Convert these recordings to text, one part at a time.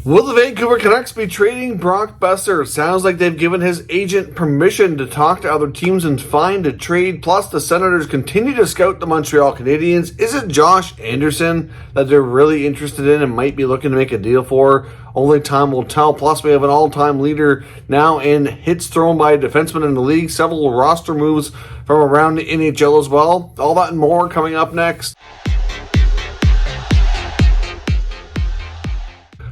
Will the Vancouver Canucks be trading Brock Boeser? Sounds like they've given his agent permission to talk to other teams and find a trade. Plus, the Senators continue to scout the Montreal Canadiens. Is it Josh Anderson that they're really interested in and might be looking to make a deal for? Only time will tell. Plus, we have an all-time leader now in hits thrown by a defenseman in the league. Several roster moves from around the NHL as well. All that and more coming up next.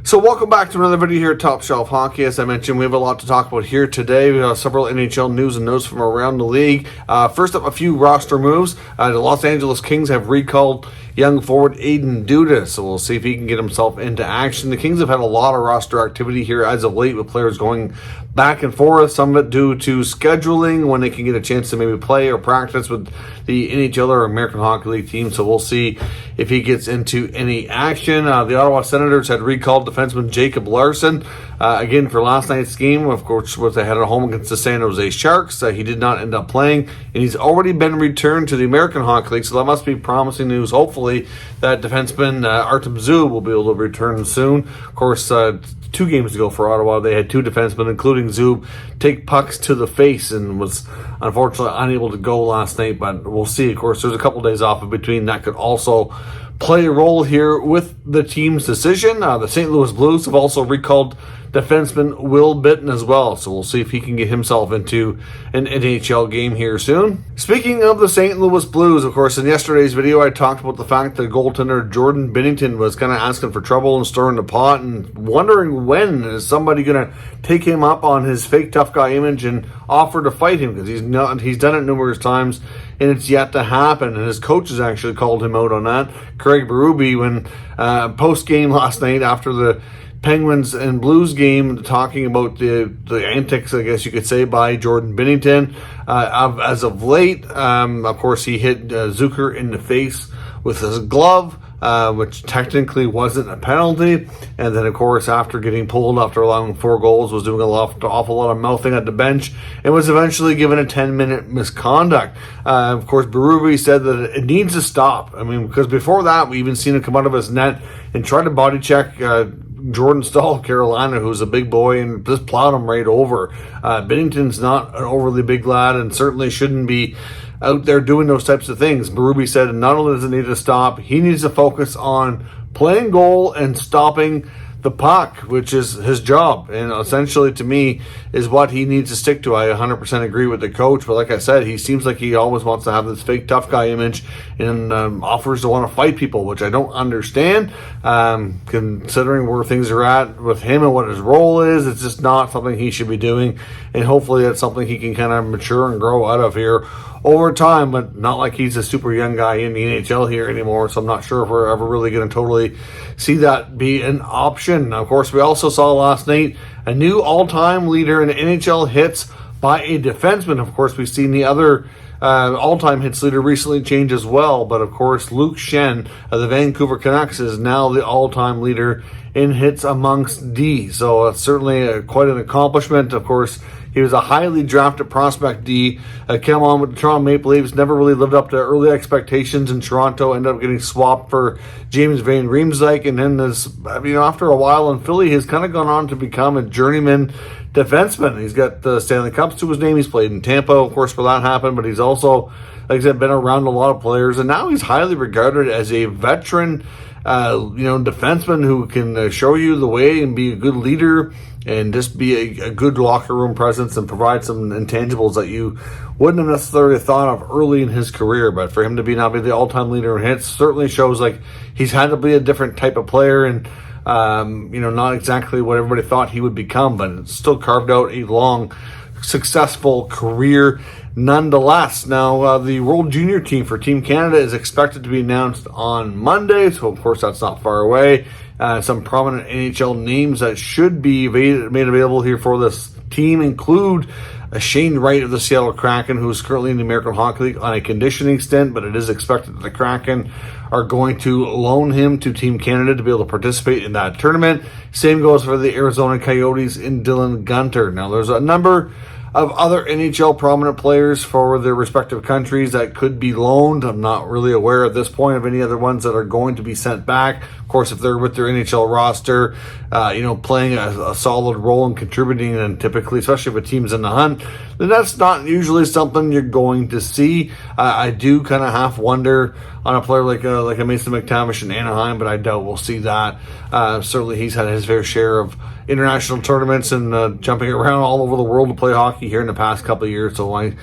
So welcome back to another video here at Top Shelf Hockey. As I mentioned, we have a lot to talk about here today. We have several NHL news and notes from around the league. First up, a few roster moves. The Los Angeles Kings have recalled young forward Aiden Duda, so we'll see if he can get himself into action. The Kings have had a lot of roster activity here as of late with players going back and forth, some of it due to scheduling, when they can get a chance to maybe play or practice with the NHL or American Hockey League team, so we'll see if he gets into any action. The Ottawa Senators had recalled defenseman Jacob Larson, again for last night's game, of course, was they had at home against the San Jose Sharks. He did not end up playing, and he's already been returned to the American Hockey League, so that must be promising news. Hopefully that defenseman Artem Zub will be able to return soon. Of course, 2 games ago for Ottawa, they had 2 defensemen, including Zub, take pucks to the face and was unfortunately unable to go last night, but we'll see. Of course, there's a couple days off in between. That could also play a role here with the team's decision. The St. Louis Blues have also recalled defenseman Will Bitton as well, so we'll see if he can get himself into an NHL game here soon. Speaking of the St. Louis Blues, of course, in yesterday's video I talked about the fact that goaltender Jordan Binnington was kind of asking for trouble and stirring the pot and wondering when is somebody going to take him up on his fake tough guy image and offer to fight him, because he's done it numerous times and it's yet to happen, and his coaches actually called him out on that. Craig Berube, when post-game last night after the Penguins and Blues game, talking about the antics, I guess you could say, by Jordan Binnington. As of late, of course, he hit Zucker in the face with his glove, which technically wasn't a penalty. And then, of course, after getting pulled after allowing 4 goals, was doing an awful lot of mouthing at the bench and was eventually given a 10-minute misconduct. Of course, Berube said that it needs to stop. I mean, because before that, we even seen him come out of his net and try to body check Jordan Stahl, Carolina, who's a big boy, and just plowed him right over. Binnington's not an overly big lad and certainly shouldn't be out there doing those types of things. Berube said not only does it need to stop, he needs to focus on playing goal and stopping the puck, which is his job, and essentially to me is what he needs to stick to. I 100% agree with the coach, but like I said, he seems like he always wants to have this fake tough guy image and offers to want to fight people, which I don't understand, considering where things are at with him and what his role is. It's just not something he should be doing, and hopefully that's something he can kind of mature and grow out of here over time, but not like he's a super young guy in the NHL here anymore, so I'm not sure if we're ever really going to totally see that be an option. Now, of course, we also saw last night a new all-time leader in NHL hits by a defenseman. Of course, we've seen the other all-time hits leader recently change as well, but of course, Luke Schenn of the Vancouver Canucks is now the all-time leader in hits amongst D, so it's certainly quite an accomplishment. Of course, he was a highly drafted prospect D. Came on with the Toronto Maple Leafs, never really lived up to early expectations in Toronto, ended up getting swapped for James Van Riemsdyk, and then after a while in Philly, he's kind of gone on to become a journeyman defenseman. He's got the Stanley Cups to his name. He's played in Tampa, of course, where that happened, but he's also, like I said, been around a lot of players, and now he's highly regarded as a veteran defenseman who can show you the way and be a good leader and just be a good locker room presence and provide some intangibles that you wouldn't have necessarily thought of early in his career. But for him to now be the all-time leader in hits certainly shows like he's had to be a different type of player and not exactly what everybody thought he would become, but it's still carved out a long, successful career nonetheless. Now, the World Junior team for Team Canada is expected to be announced on Monday, so of course that's not far away. Some prominent NHL names that should be made available here for this team include Shane Wright of the Seattle Kraken, who is currently in the American Hockey League on a conditioning stint, but it is expected that the Kraken are going to loan him to Team Canada to be able to participate in that tournament. Same goes for the Arizona Coyotes in Dylan Guenther. Now, there's a number of other NHL prominent players for their respective countries that could be loaned. I'm not really aware at this point of any other ones that are going to be sent back. Of course, if they're with their NHL roster, playing a solid role and contributing, and typically, especially if a team's in the hunt, then that's not usually something you're going to see. I do kind of half wonder on a player like a Mason McTavish in Anaheim, but I doubt we'll see that. Certainly, he's had his fair share of international tournaments and jumping around all over the world to play hockey here in the past couple of years. So my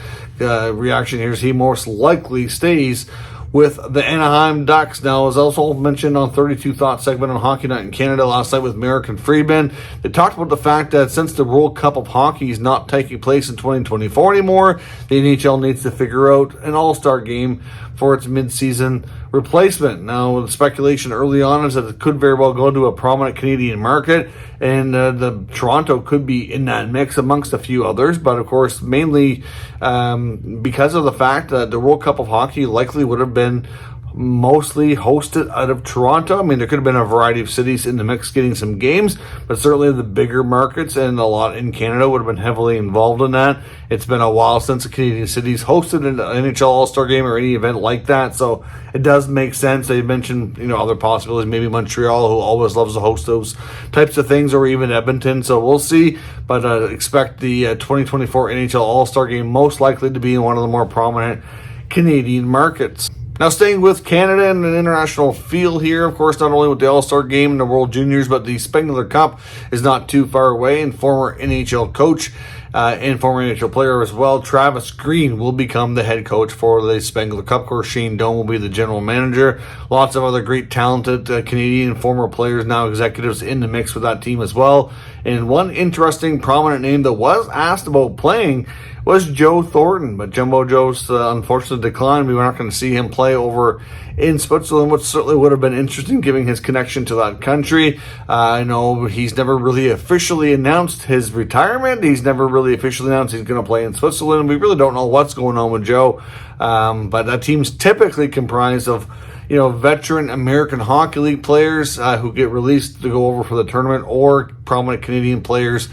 reaction here is he most likely stays with the Anaheim Ducks. Now, as also mentioned on 32 Thoughts segment on Hockey Night in Canada last night with Merrick and Friedman, they talked about the fact that since the World Cup of Hockey is not taking place in 2024 anymore, the NHL needs to figure out an all-star game for its mid-season replacement. Now, the speculation early on is that it could very well go to a prominent Canadian market, and the Toronto could be in that mix amongst a few others, but of course, mainly because of the fact that the World Cup of Hockey likely would have been mostly hosted out of Toronto. I mean, there could have been a variety of cities in the mix getting some games, but certainly the bigger markets and a lot in Canada would have been heavily involved in that. It's been a while since the Canadian cities hosted an NHL All-Star game or any event like that, so it does make sense. They mentioned, other possibilities, maybe Montreal, who always loves to host those types of things, or even Edmonton, so we'll see, but expect the 2024 NHL All-Star game most likely to be in one of the more prominent Canadian markets. Now, staying with Canada and an international feel here, of course, not only with the All-Star Game and the World Juniors, but the Spengler Cup is not too far away, and former NHL coach and former NHL player as well, Travis Green, will become the head coach for the Spengler Cup. Of course, Shane Doan will be the general manager. Lots of other great, talented Canadian former players, now executives, in the mix with that team as well. And one interesting, prominent name that was asked about playing was Joe Thornton, but Jumbo Joe's unfortunate decline. We were not going to see him play over in Switzerland, which certainly would have been interesting given his connection to that country. I know he's never really officially announced his retirement. He's never really officially announced he's going to play in Switzerland. We really don't know what's going on with Joe, but that team's typically comprised of veteran American Hockey League players who get released to go over for the tournament, or prominent Canadian players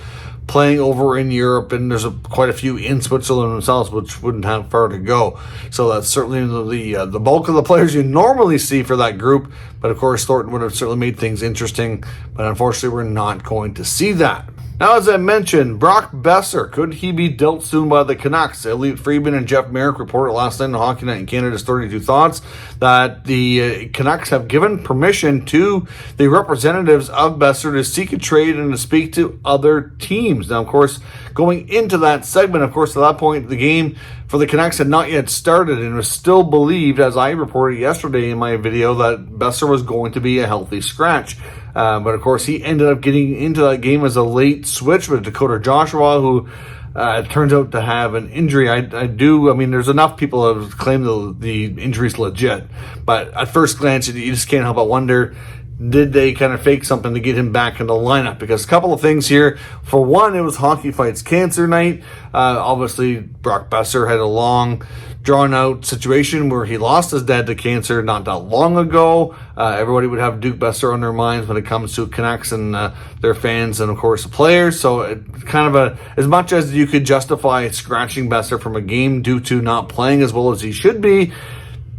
playing over in Europe, and there's quite a few in Switzerland themselves, which wouldn't have far to go. So that's certainly the bulk of the players you normally see for that group. But of course, Thornton would have certainly made things interesting, but unfortunately, we're not going to see that. Now, as I mentioned, Brock Boeser, could he be dealt soon by the Canucks? Elliot Friedman and Jeff Merrick reported last night on Hockey Night in Canada's 32 Thoughts that the Canucks have given permission to the representatives of Boeser to seek a trade and to speak to other teams. Now, of course, going into that segment, of course, at that point, the game for the Canucks had not yet started, and was still believed, as I reported yesterday in my video, that Boeser was going to be a healthy scratch. But of course, he ended up getting into that game as a late switch with Dakota Joshua, who turns out to have an injury. There's enough people that have claimed the injury's legit, but at first glance, you just can't help but wonder, did they kind of fake something to get him back in the lineup? Because a couple of things here. For one, it was Hockey Fights Cancer Night. Obviously, Brock Boeser had a long, drawn-out situation where he lost his dad to cancer not that long ago. Everybody would have Duke Boeser on their minds when it comes to Canucks and their fans and, of course, the players. So it kind of as much as you could justify scratching Boeser from a game due to not playing as well as he should be,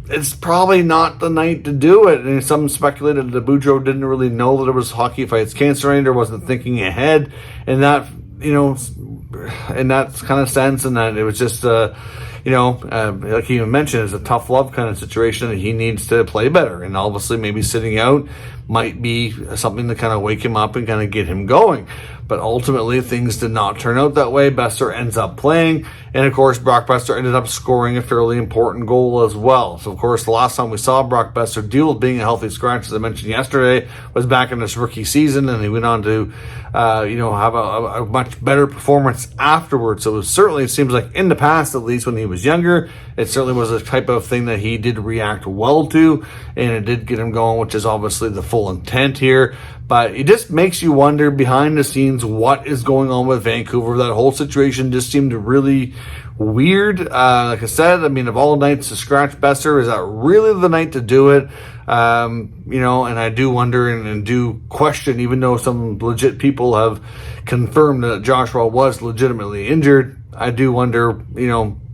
it's probably not the night to do it. And some speculated that Boudreau didn't really know that it was Hockey Fights Cancer Night, or wasn't thinking ahead in that, in that kind of sense, and that it was just, like he even mentioned, it's a tough love kind of situation that he needs to play better. And obviously maybe sitting out might be something to kind of wake him up and kind of get him going. But ultimately, things did not turn out that way. Boeser ends up playing. And, of course, Brock Boeser ended up scoring a fairly important goal as well. So, of course, the last time we saw Brock Boeser deal with being a healthy scratch, as I mentioned yesterday, was back in his rookie season. And he went on to, have a much better performance afterwards. So, it seems like in the past, at least when he was younger, it certainly was a type of thing that he did react well to. And it did get him going, which is obviously the full intent here. But it just makes you wonder behind the scenes what is going on with Vancouver. That whole situation just seemed really, weird. Like I said, I mean, of all nights to scratch Boeser, is that really the night to do it? And I do wonder and do question, even though some legit people have confirmed that Joshua was legitimately injured, I do wonder,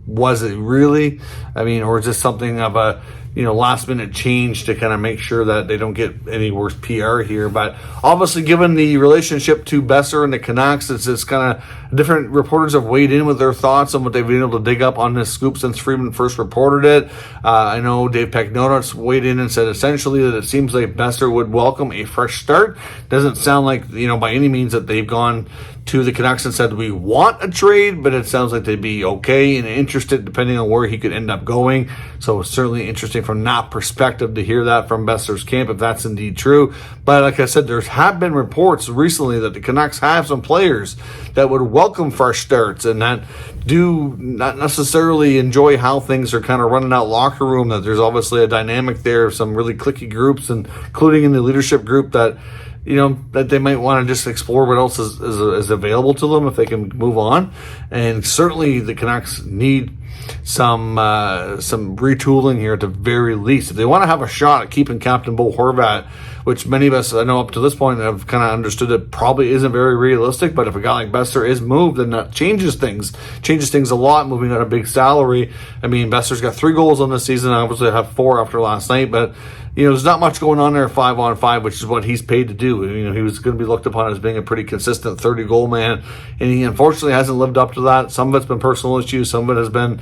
was it really? I mean, or is this something of a, last minute change to kind of make sure that they don't get any worse PR here? But obviously, given the relationship to Boeser and the Canucks, it's kind of different reporters have weighed in with their thoughts on what they've been able to dig up on this scoop since Friedman first reported it. I know Dave Pagnotis weighed in and said essentially that it seems like Boeser would welcome a fresh start. Doesn't sound like, by any means that they've gone to the Canucks and said we want a trade, but it sounds like they'd be okay and interested depending on where he could end up going. So it's certainly interesting from that perspective to hear that from Boeser's camp, if that's indeed true. But like I said, there have been reports recently that the Canucks have some players that would welcome fresh starts and that do not necessarily enjoy how things are kind of running out locker room, that there's obviously a dynamic there of some really cliquey groups, including in the leadership group, that that they might want to just explore what else is available to them if they can move on. And certainly the Canucks need some retooling here at the very least. If they want to have a shot at keeping Captain Bo Horvat, which many of us, I know up to this point, have kind of understood it probably isn't very realistic, but if a guy like Boeser is moved, then that changes things a lot, moving at a big salary. I mean, Boeser's got 3 goals on this season. Obviously, I have 4 after last night, but there's not much going on there 5-on-5, which is what he's paid to do. He was going to be looked upon as being a pretty consistent 30-goal man, and he unfortunately hasn't lived up to that. Some of it's been personal issues, some of it has been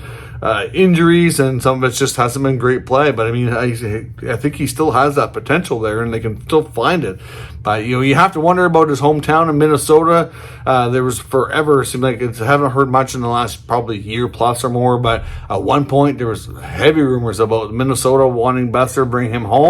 injuries, and some of it just hasn't been great play. But I mean, I think he still has that potential there, and they can still find it. But you have to wonder about his hometown in Minnesota. There was forever, it seemed like I haven't heard much in the last probably year plus or more, but at one point there was heavy rumors about Minnesota wanting Boeser to bring him home.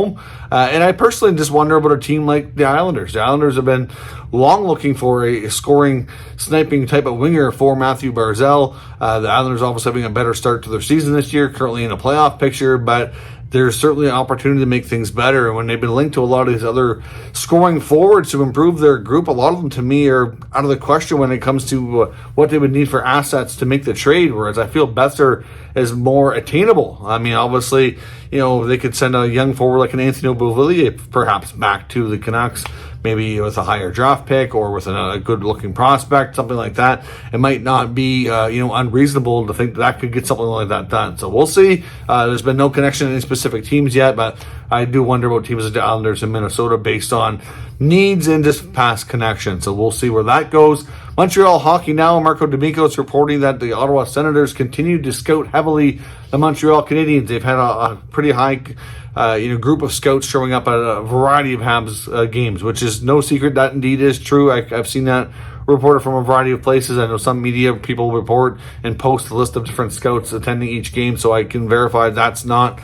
And I personally just wonder about a team like the Islanders. The Islanders have been long looking for a scoring, sniping type of winger for Matthew Barzal. The Islanders obviously having a better start to their season this year, currently in a playoff picture, but there's certainly an opportunity to make things better. And when they've been linked to a lot of these other scoring forwards to improve their group, a lot of them to me are out of the question when it comes to what they would need for assets to make the trade, whereas I feel Boeser is more attainable. I mean, obviously, they could send a young forward like an Anthony Beauvillier perhaps back to the Canucks, maybe with a higher draft pick or with a good-looking prospect, something like that. It might not be, unreasonable to think that could get something like that done. So we'll see. There's been no connection to any specific teams yet, but I do wonder about teams like the Islanders in Minnesota based on needs and just past connections. So we'll see where that goes. Montreal hockey now. Marco D'Amico is reporting that the Ottawa Senators continue to scout heavily the Montreal Canadiens. They've had a pretty high group of scouts showing up at a variety of Habs games, which is no secret. That indeed is true. I've seen that reported from a variety of places. I know some media people report and post a list of different scouts attending each game, so I can verify that's not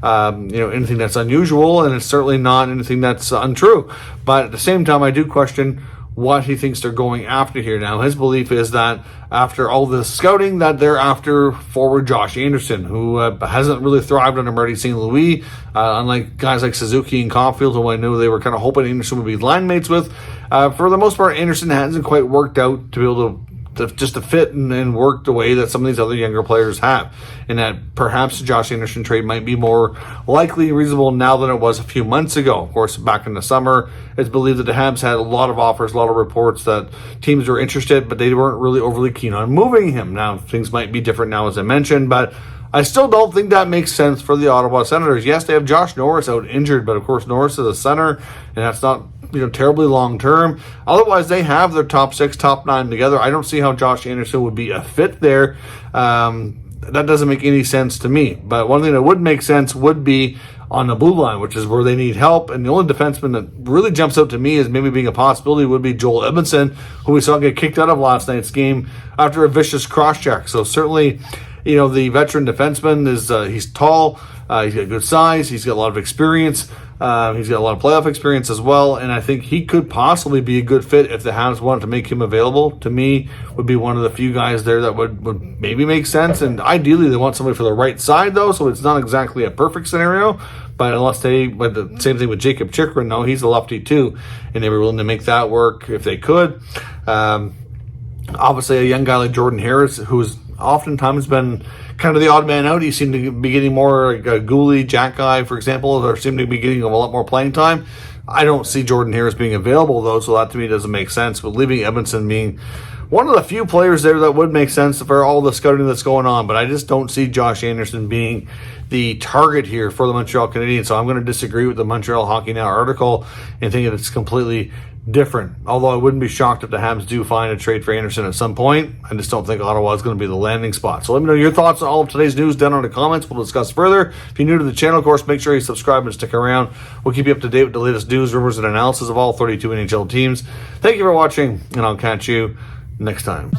anything that's unusual, and it's certainly not anything that's untrue. But at the same time, I do question what he thinks they're going after here. Now, his belief is that after all this scouting, that they're after forward Josh Anderson, who hasn't really thrived under Marty St. Louis, unlike guys like Suzuki and Caulfield, who I knew they were kind of hoping Anderson would be line mates with. For the most part, Anderson hasn't quite worked out to be able to fit and work the way that some of these other younger players have, and that perhaps the Josh Anderson trade might be more likely and reasonable now than it was a few months ago. Of course, back in the summer, it's believed that the Habs had a lot of offers, a lot of reports that teams were interested, but they weren't really overly keen on moving him. Now, things might be different now, as I mentioned, but I still don't think that makes sense for the Ottawa Senators. Yes, they have Josh Norris out injured, but of course Norris is a center, and that's not terribly long term. Otherwise, they have their top 6, top 9 together. I don't see how Josh Anderson would be a fit there. That doesn't make any sense to me. But one thing that would make sense would be on the blue line, which is where they need help. And the only defenseman that really jumps out to me as maybe being a possibility would be Joel Edmondson, who we saw get kicked out of last night's game after a vicious cross-check. So certainly, the veteran defenseman he's tall, he's got good size, he's got a lot of experience. He's got a lot of playoff experience as well, and I think he could possibly be a good fit if the Habs wanted to make him available. To me, would be one of the few guys there that would maybe make sense, and ideally they want somebody for the right side, though, so it's not exactly a perfect scenario, but the same thing with Jacob Chikrin, no, he's a lefty too, and they were willing to make that work if they could. Obviously, a young guy like Jordan Harris, who's oftentimes been kind of the odd man out. He seemed to be getting more like a Gooley, Jack Guy, for example, or seemed to be getting a lot more playing time. I don't see Jordan Harris being available, though, so that to me doesn't make sense. But leaving Edmondson being one of the few players there that would make sense for all the scouting that's going on. But I just don't see Josh Anderson being the target here for the Montreal Canadiens. So I'm going to disagree with the Montreal Hockey Now article and think that it's completely different. Although I wouldn't be shocked if the Habs do find a trade for Anderson at some point. I just don't think Ottawa is going to be the landing spot. So let me know your thoughts on all of today's news down in the comments. We'll discuss further. If you're new to the channel, of course, make sure you subscribe and stick around. We'll keep you up to date with the latest news, rumors, and analysis of all 32 NHL teams. Thank you for watching, and I'll catch you next time.